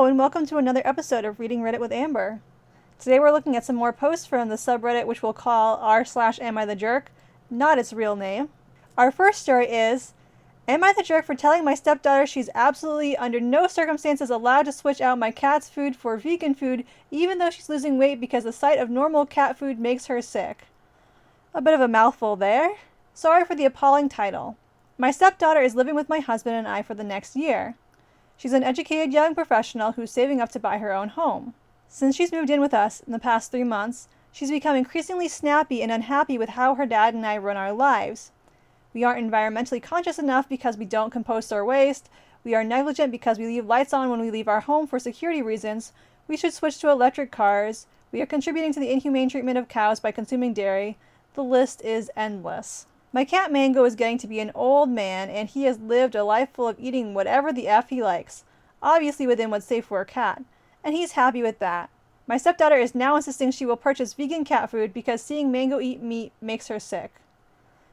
Hello, and welcome to another episode of Reading Reddit with Amber. Today we're looking at some more posts from the subreddit, which we'll call r/Am I the Jerk, not its real name. Our first story is, am I the jerk for telling my stepdaughter she's absolutely under no circumstances allowed to switch out my cat's food for vegan food, even though she's losing weight because the sight of normal cat food makes her sick? A bit of a mouthful there. Sorry for the appalling title. My stepdaughter is living with my husband and I for the next year. She's an educated young professional who's saving up to buy her own home. Since she's moved in with us in the past 3 months, she's become increasingly snappy and unhappy with how her dad and I run our lives. We aren't environmentally conscious enough because we don't compost our waste. We are negligent because we leave lights on when we leave our home for security reasons. We should switch to electric cars. We are contributing to the inhumane treatment of cows by consuming dairy. The list is endless. My cat Mango is getting to be an old man, and he has lived a life full of eating whatever the F he likes, obviously within what's safe for a cat, and he's happy with that. My stepdaughter is now insisting she will purchase vegan cat food because seeing Mango eat meat makes her sick.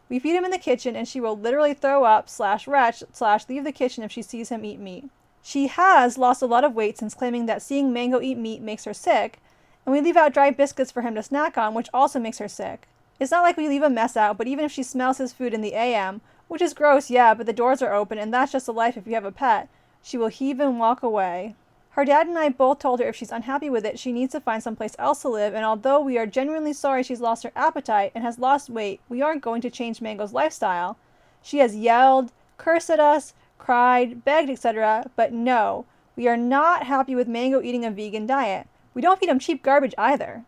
We feed him in the kitchen, and she will literally throw up /retch/ leave the kitchen if she sees him eat meat. She has lost a lot of weight since claiming that seeing Mango eat meat makes her sick, and we leave out dry biscuits for him to snack on, which also makes her sick. It's not like we leave a mess out, but even if she smells his food in the AM, which is gross, yeah, but the doors are open and that's just the life if you have a pet, she will heave and walk away. Her dad and I both told her if she's unhappy with it, she needs to find someplace else to live, and although we are genuinely sorry she's lost her appetite and has lost weight, we aren't going to change Mango's lifestyle. She has yelled, cursed at us, cried, begged, etc., but no, we are not happy with Mango eating a vegan diet. We don't feed him cheap garbage either.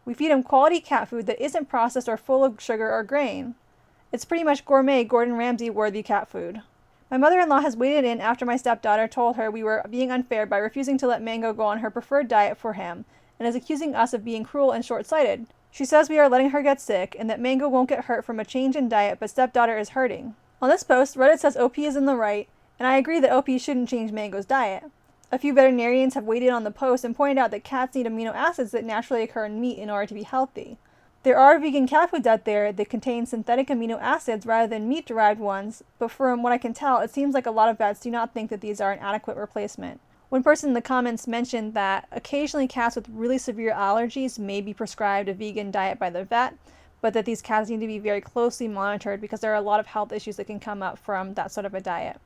We feed him quality cat food that isn't processed or full of sugar or grain. It's pretty much gourmet Gordon Ramsay worthy cat food. My mother-in-law has waded in after my stepdaughter told her we were being unfair by refusing to let Mango go on her preferred diet for him, and is accusing us of being cruel and short-sighted. She says we are letting her get sick, and that Mango won't get hurt from a change in diet, but stepdaughter is hurting. On this post, Reddit says OP is in the right, and I agree that OP shouldn't change Mango's diet. A few veterinarians have weighed in on the post and pointed out that cats need amino acids that naturally occur in meat in order to be healthy. There are vegan cat foods out there that contain synthetic amino acids rather than meat-derived ones, but from what I can tell, it seems like a lot of vets do not think that these are an adequate replacement. One person in the comments mentioned that occasionally cats with really severe allergies may be prescribed a vegan diet by their vet, but that these cats need to be very closely monitored because there are a lot of health issues that can come up from that sort of a diet,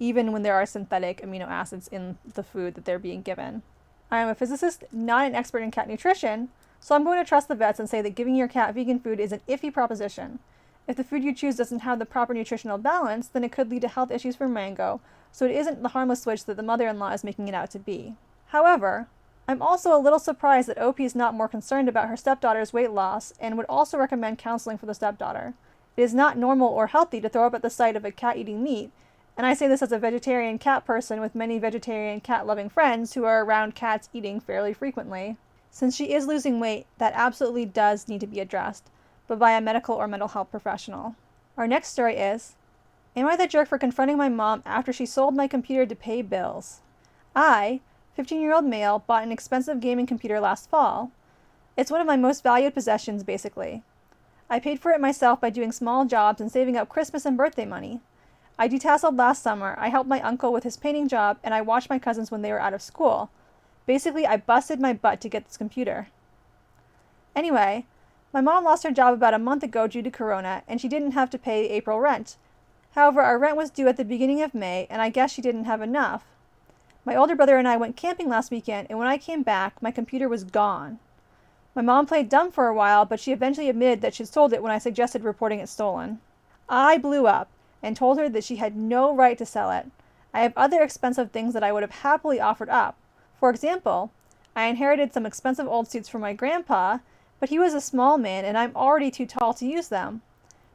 even when there are synthetic amino acids in the food that they're being given. I am a physicist, not an expert in cat nutrition, so I'm going to trust the vets and say that giving your cat vegan food is an iffy proposition. If the food you choose doesn't have the proper nutritional balance, then it could lead to health issues for Mango, so it isn't the harmless switch that the mother-in-law is making it out to be. However, I'm also a little surprised that OP is not more concerned about her stepdaughter's weight loss and would also recommend counseling for the stepdaughter. It is not normal or healthy to throw up at the sight of a cat eating meat, and I say this as a vegetarian cat person with many vegetarian cat-loving friends who are around cats eating fairly frequently. Since she is losing weight, that absolutely does need to be addressed, but by a medical or mental health professional. Our next story is, am I the jerk for confronting my mom after she sold my computer to pay bills? I, 15-year-old male, bought an expensive gaming computer last fall. It's one of my most valued possessions, basically. I paid for it myself by doing small jobs and saving up Christmas and birthday money. I detasseled last summer, I helped my uncle with his painting job, and I watched my cousins when they were out of school. Basically, I busted my butt to get this computer. Anyway, my mom lost her job about a month ago due to Corona, and she didn't have to pay April rent. However, our rent was due at the beginning of May, and I guess she didn't have enough. My older brother and I went camping last weekend, and when I came back, my computer was gone. My mom played dumb for a while, but she eventually admitted that she'd sold it when I suggested reporting it stolen. I blew up and told her that she had no right to sell it. I have other expensive things that I would have happily offered up. For example, I inherited some expensive old suits from my grandpa, but he was a small man and I'm already too tall to use them.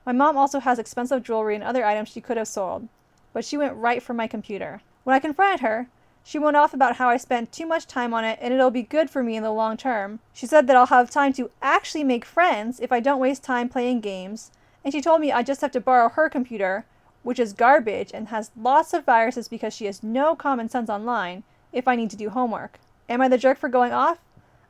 My mom also has expensive jewelry and other items she could have sold, but she went right for my computer. When I confronted her, she went off about how I spent too much time on it and it'll be good for me in the long term. She said that I'll have time to actually make friends if I don't waste time playing games, and she told me I just have to borrow her computer, which is garbage and has lots of viruses because she has no common sense online, if I need to do homework. Am I the jerk for going off?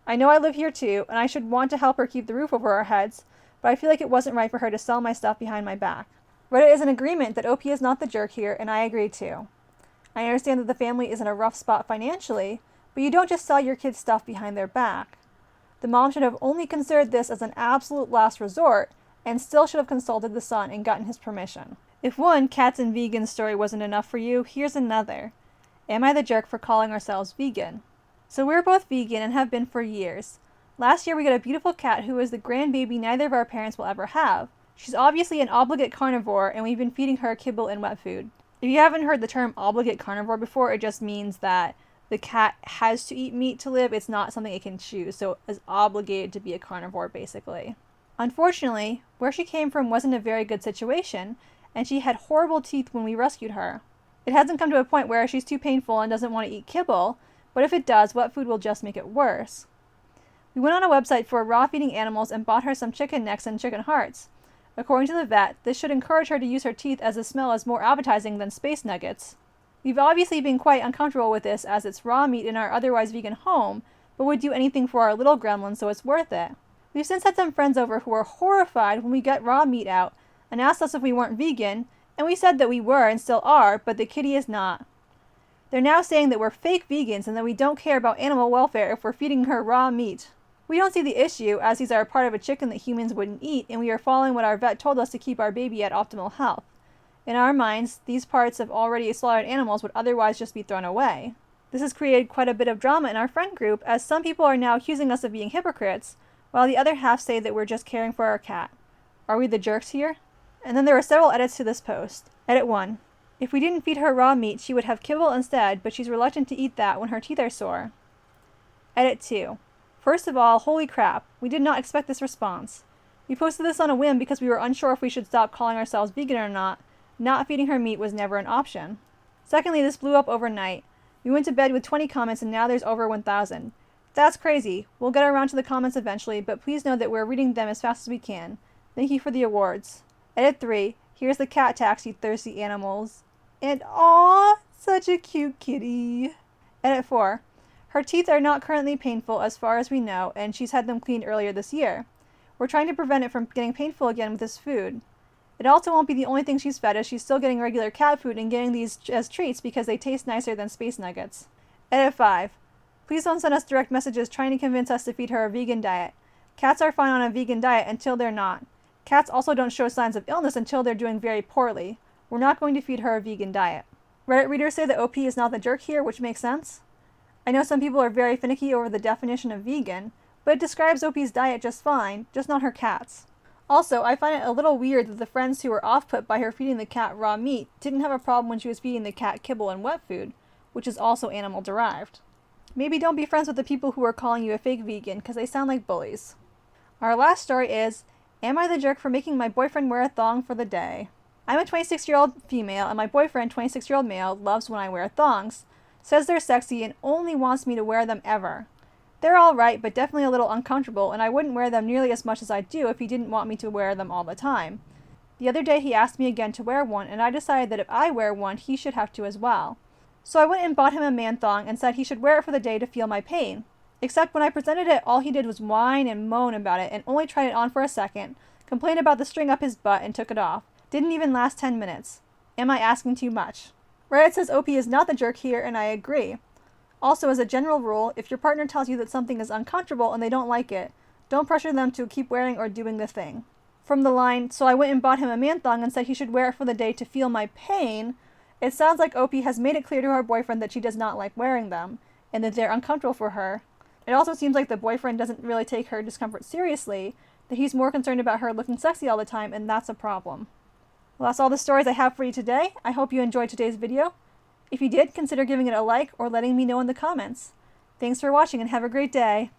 I know I live here too, and I should want to help her keep the roof over our heads, but I feel like it wasn't right for her to sell my stuff behind my back. Reddit is in agreement that OP is not the jerk here, and I agree too. I understand that the family is in a rough spot financially, But you don't just sell your kids stuff behind their back. The mom should have only considered this as an absolute last resort and still should have consulted the son and gotten his permission. If one cats and vegans story wasn't enough for you, here's another. Am I the jerk for calling ourselves vegan? So we're both vegan and have been for years. Last year we got a beautiful cat who is the grandbaby neither of our parents will ever have. She's obviously an obligate carnivore and we've been feeding her kibble and wet food. If you haven't heard the term obligate carnivore before, it just means that the cat has to eat meat to live. It's not something it can choose, so is obligated to be a carnivore basically. Unfortunately, where she came from wasn't a very good situation, and she had horrible teeth when we rescued her. It hasn't come to a point where she's too painful and doesn't want to eat kibble, but if it does, wet food will just make it worse. We went on a website for raw feeding animals and bought her some chicken necks and chicken hearts. According to the vet, this should encourage her to use her teeth as the smell is more appetizing than space nuggets. We've obviously been quite uncomfortable with this as it's raw meat in our otherwise vegan home, but would do anything for our little gremlin, so it's worth it. We've since had some friends over who were horrified when we got raw meat out and asked us if we weren't vegan, and we said that we were and still are, but the kitty is not. They're now saying that we're fake vegans and that we don't care about animal welfare if we're feeding her raw meat. We don't see the issue, as these are a part of a chicken that humans wouldn't eat, and we are following what our vet told us to keep our baby at optimal health. In our minds, these parts of already slaughtered animals would otherwise just be thrown away. This has created quite a bit of drama in our friend group, as some people are now accusing us of being hypocrites, while the other half say that we're just caring for our cat. Are we the jerks here? And then there are several edits to this post. Edit 1. If we didn't feed her raw meat, she would have kibble instead, but she's reluctant to eat that when her teeth are sore. Edit 2. First of all, holy crap, we did not expect this response. We posted this on a whim because we were unsure if we should stop calling ourselves vegan or not. Not feeding her meat was never an option. Secondly, this blew up overnight. We went to bed with 20 comments and now there's over 1,000. That's crazy. We'll get around to the comments eventually, but please know that we're reading them as fast as we can. Thank you for the awards. Edit 3. Here's the cat tax, you thirsty animals. And aww, such a cute kitty. Edit 4. Her teeth are not currently painful as far as we know, and she's had them cleaned earlier this year. We're trying to prevent it from getting painful again with this food. It also won't be the only thing she's fed, as she's still getting regular cat food and getting these as treats because they taste nicer than space nuggets. Edit 5. Please don't send us direct messages trying to convince us to feed her a vegan diet. Cats are fine on a vegan diet until they're not. Cats also don't show signs of illness until they're doing very poorly. We're not going to feed her a vegan diet. Reddit readers say that OP is not the jerk here, which makes sense. I know some people are very finicky over the definition of vegan, but it describes OP's diet just fine, just not her cat's. Also, I find it a little weird that the friends who were off-put by her feeding the cat raw meat didn't have a problem when she was feeding the cat kibble and wet food, which is also animal-derived. Maybe don't be friends with the people who are calling you a fake vegan, because they sound like bullies. Our last story is, am I the jerk for making my boyfriend wear a thong for the day? I'm a 26-year-old female, and my boyfriend, 26-year-old male, loves when I wear thongs, says they're sexy, and only wants me to wear them ever. They're alright, but definitely a little uncomfortable, and I wouldn't wear them nearly as much as I do if he didn't want me to wear them all the time. The other day he asked me again to wear one, and I decided that if I wear one, he should have to as well. So I went and bought him a man thong and said he should wear it for the day to feel my pain. Except when I presented it, all he did was whine and moan about it and only tried it on for a second, complained about the string up his butt, and took it off. Didn't even last 10 minutes. Am I asking too much? Reddit says OP is not the jerk here, and I agree. Also, as a general rule, if your partner tells you that something is uncomfortable and they don't like it, don't pressure them to keep wearing or doing the thing. From the line, so I went and bought him a man thong and said he should wear it for the day to feel my pain, it sounds like OP has made it clear to her boyfriend that she does not like wearing them, and that they're uncomfortable for her. It also seems like the boyfriend doesn't really take her discomfort seriously, that he's more concerned about her looking sexy all the time, and that's a problem. Well, that's all the stories I have for you today. I hope you enjoyed today's video. If you did, consider giving it a like or letting me know in the comments. Thanks for watching and have a great day.